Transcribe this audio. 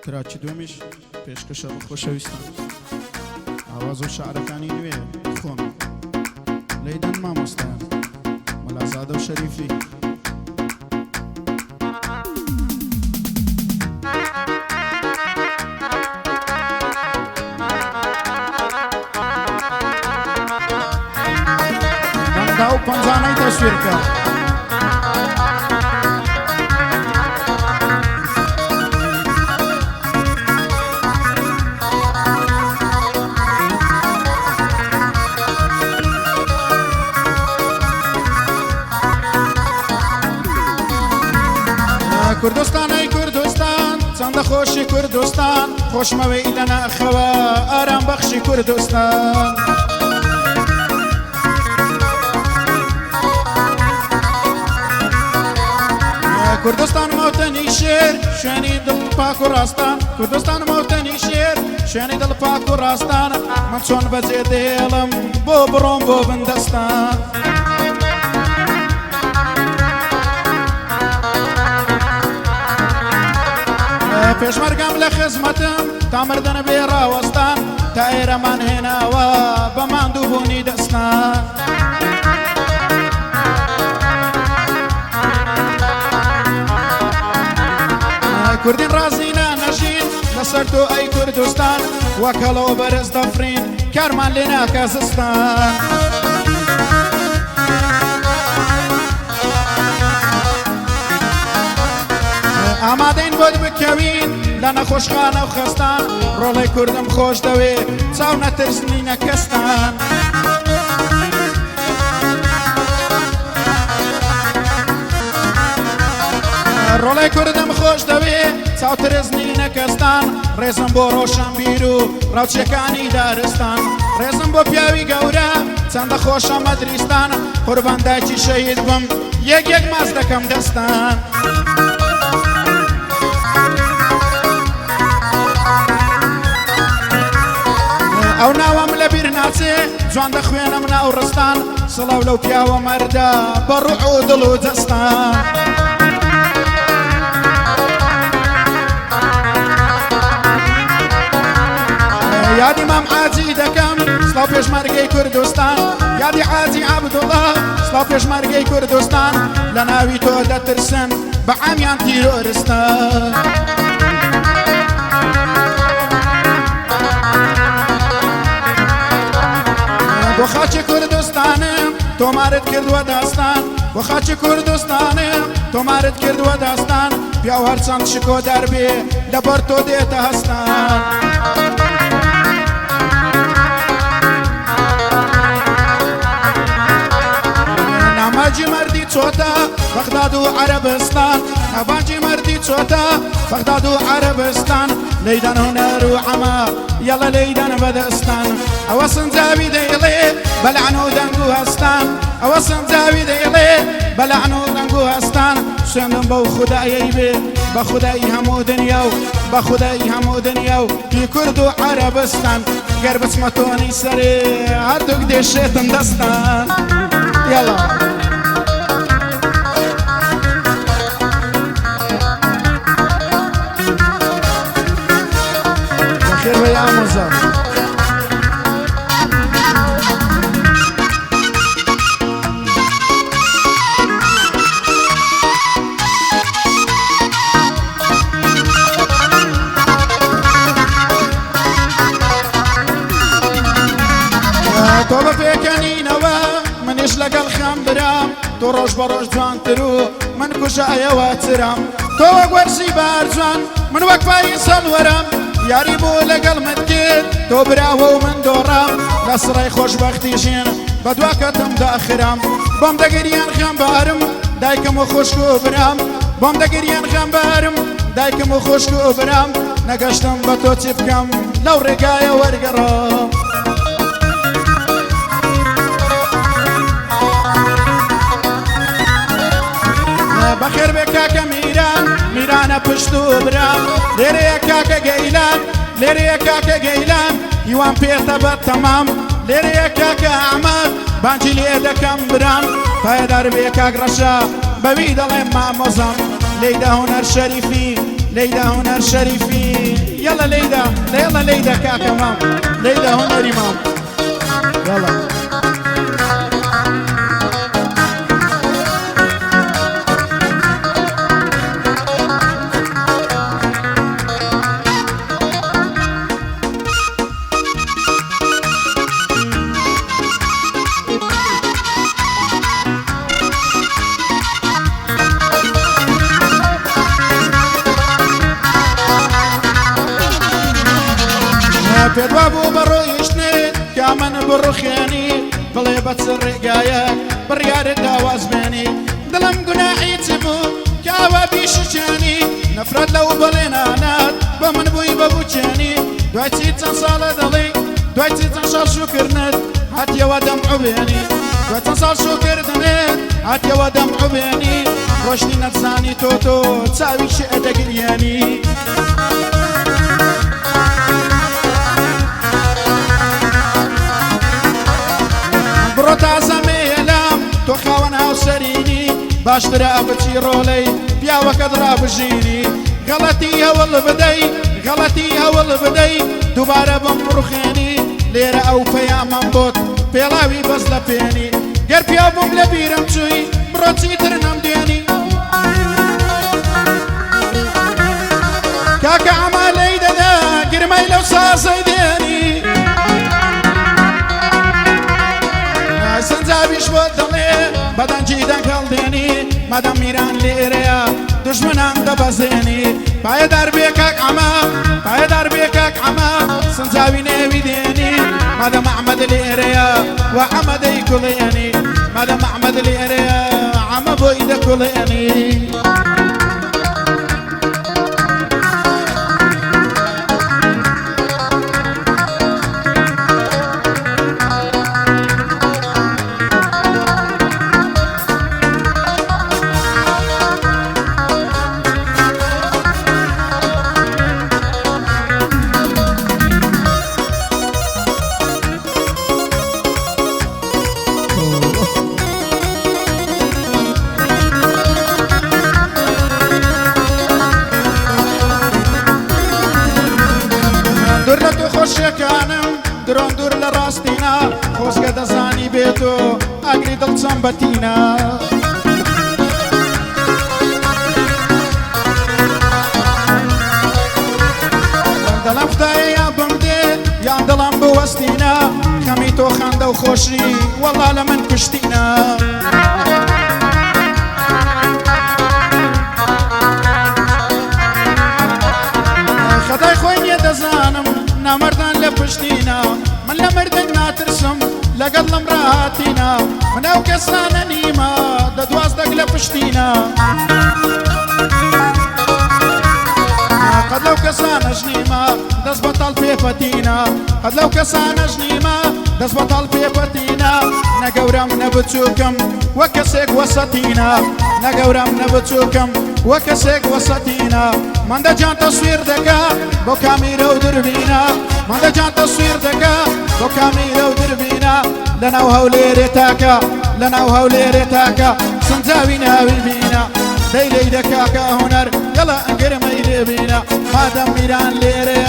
تراکی دومیش پێشکەشە بە خۆشەویستان ئاواز و شعرەکانی نوێ خۆم لەیدەن مامۆستایان مەلازادە و شەریفی بەندا و پەنجانەی تەسویرکە کوردستانی کوردستان چەندە خۆشی کوردستان خۆشمەوەی لە ناخەوە ئارام بەخشی کوردستان کوردستان مەوتەنی شێر شوێنی دڵ پاک و ڕاستان کوردستان مەوتەنی شێر شوێنی دڵ پاک و ڕاستان من چۆن بەجێ دێڵم بۆ بڕۆم بۆ بندستان پێشمەرگەم لە خزمەتم تا مردن بێ ڕاوەستان تا ئێرەمان هێناوە بە ماندوو بوونی دەستان کوردین ڕازینە نەژین لەسەر تۆ ئەی کوردستان وەک هەڵەوە بەرز دەفرین کارمان لێ ناکە زستان ئامادەین بۆت بکەوین لە نەخۆشخانە و خەستان ڕۆڵەی کوردم خۆش دەوێ چاو نەترسنینە کەستان ڕۆڵەی کوردم خۆش دەوێ چاو ترسنینە کەستان ڕێزم بۆ ڕۆشنبیر و ڕاوچیەکانی دارستان ڕێزم بۆ پیاوی گەورە چەندە خۆشە مەدریستان قوربان دایکی شەهید بم یەک یەک ماز دەکەم دەستان ئەو ناوەم لە بیر ناچێ جوان دەخوێنم ناو ڕستان سڵاو لەو پیاوە مەردە بە ڕوح و دڵ و جەستان یادی مام حاجی دەکەم سڵاو پێشمەرگەی کوردستان یادی حاجی عەبدوڵڵا سڵاو پێشمەرگەی کوردستان لە ناوی تۆ دەترسن بە عامیان تیرۆرستان بۆ خاچی کوردستانم تۆمارت کردووە داستان بۆ خاچی کوردستانم تۆمارت کردووە داستان پیاو هەرچەند شکۆ دەربێ لەبەر تۆ دێتە هەستان ناماجی مەردی چۆتە بەغداد و عەرەبستان ناوانجی مەردی چۆتە بەغداد و عەرەبستان لەیدەن هونەر و عەمە یەڵە لەیدەن بەدەستان ئەوە سنجاوی دەیڵێ بە لەعن و دەنگ و هەستان ئەوە سنجاوی دەیڵێ بە لەعن و دەنگ و هەستان سوێندم بەو خودایەی بێ بە خودایی هەموو دنیا و بە خودایی هەموو دنیا و هی کورد و عەرەبستان گەر بچمە تۆنی سەرێ هەردووک دێشێتم دەستان یەڵا بەخێر بە یامۆزە تۆ بە پێکەنینەوە منیش لەگەڵ خەم برام تۆ ڕۆژ بە ڕۆژ جوانتر و من کوژە ئەیەوە چرام تۆ وەک وەرزی بارجوان من وەک پایی سەڵوەرم یاری بۆ لەگەڵ من کرد تۆ براوە و من دۆڕام لە سڕای خۆشبەختی ژین بە دواکەتم داخرام بۆم دەگەریان خەمبارم دایکم و خوشک و برام بۆم دەگەریان خەمبارم دایکم و خوشک و برام نەگەشتم بە تۆ چی بکەم لەو ڕێگایە وەرگەڕام بەخێر بێ کاکە میران میرانە پشت و برام لێرەیە کاکە گەیلان لێرەیە کاکە گەیلان هیوان پێتە بە تەمام لێرەیە کاکە ئەحمەد بانجی لێ دەکەم برام پایدار بێ کاک ڕەشە بەوی دەڵێم مامۆزەم لەیدا هونەر شەریفی لەیدا هونەر شەریفی يلا ليدا يلا ليدا كاكا مام ليدا هنري مام يلا بابو برويشني كامن برخياني ضلي بتصر رقايا بريار الدواز بيني دلم قناعي تبو كاوا بيشجاني نفرد لو بلينانات بمن بوي ببوچاني دواتي تنصال دلي دواتي تنصال شكرنت هات يوا دمعو بيني دواتي تنصال شكرنت هات يوا دمعو بيني روشني نتزاني توتو تساوي شئ دقرياني بروتا زميلام تو خاونها وسريني باشترى أبتي رولي بيا وكدرا بجيني غلطيها والبدي غلطيها والبدي دوباره بمرخيني ليرة أو فيا منبوت بيلاوي بس لبيني غير بيا بوم لبيرم شوي بروتي ترنم ديني كاكا عمالي دا قرمي لو ساسي ديني سنزابيش بدلي بدن جيدن كالديني مدام ميران ليريا دشمنان دبزيني بايدار بيكاك عما بايدار بيكاك عما سنزابي نبي ديني مدام أحمد ليريا وحمد يكليني مدام أحمد ليريا عما بويد كليني درون دور لراستينا خوزگە دەزانی بێتۆ ئاگری دڵچەم بەتینە دەڵم خدایە یا بمدێت یان دڵم بوەستینە خەمی تۆ خەندە و خۆشی وەڵا لە من کوشتینە خەدای خۆی نیە دەزانم نامردان لپشتینا من لمردن ناترسم لقد لمراتينا من او كسانا نيما ددواز دق لپشتینا قد لو كسانا جنيما دس بطل في فتينا قد لو كسانا جنيما دس بطل في فتينا نقورم نبتوكم وكسيك وسطينا نقورم نبتوكم وكسيك وسطينا من دا جان تصوير دكا بو كاميرا ودربينا من دا جان تصوير دكا بو كاميرا ودربينا لنا وهولي ريتاكا لنا وهولي ريتاكا سنزاوينا ويبينا ليلي دكاكا هنر يلا انقر ميلي بينا مادام ميران ليريا